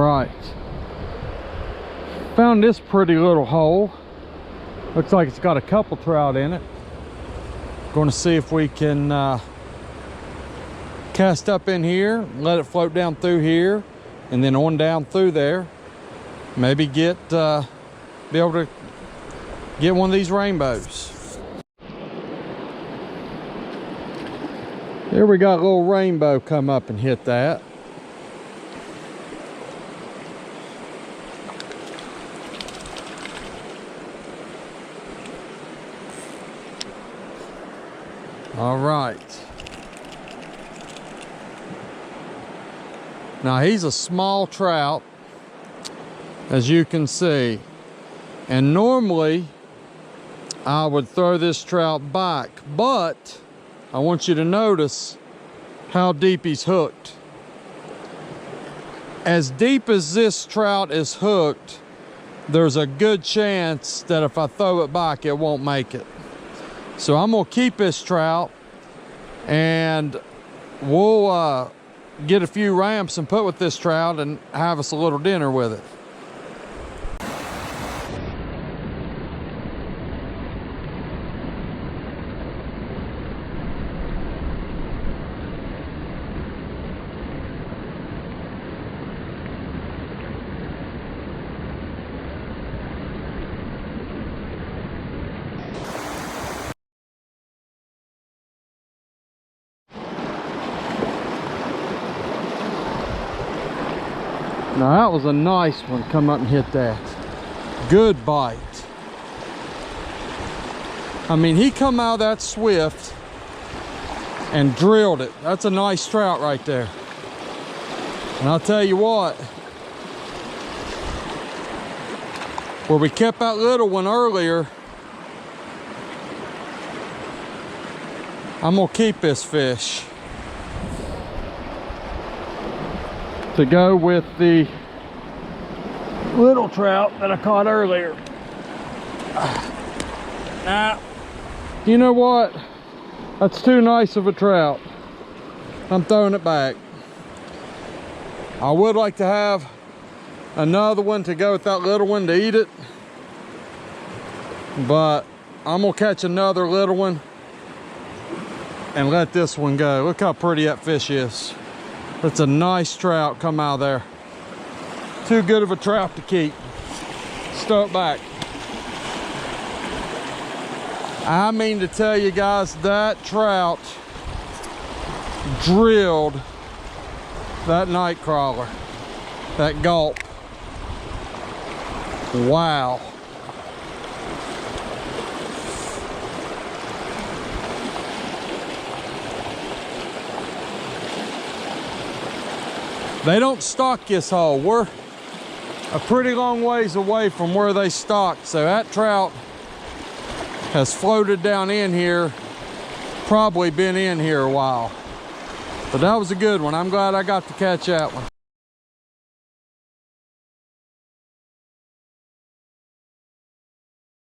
right. Found this pretty little hole. Looks like it's got a couple trout in it. Going to see if we can cast up in here, let it float down through here, and then on down through there. Maybe be able to get one of these rainbows. There we got a little rainbow come up and hit that. All right. Now he's a small trout, as you can see. And normally I would throw this trout back, but I want you to notice how deep he's hooked. As deep as this trout is hooked, there's a good chance that if I throw it back, it won't make it. So I'm gonna keep this trout, and we'll get a few ramps and put with this trout and have us a little dinner with it. Now that was a nice one, come up and hit that. Good bite. I mean, he come out that swift and drilled it. That's a nice trout right there. And I'll tell you what, where we kept that little one earlier, I'm gonna keep this fish to go with the little trout that I caught earlier. Now, you know what? That's too nice of a trout. I'm throwing it back. I would like to have another one to go with that little one to eat it, but I'm gonna catch another little one and let this one go. Look how pretty that fish is. That's a nice trout come out of there. Too good of a trout to keep. Stow it back. I mean to tell you guys, that trout drilled that night crawler, that gulp. Wow. They don't stock this hole. We're a pretty long ways away from where they stock, so that trout has floated down in here, probably been in here a while. But that was a good one. I'm glad I got to catch that one.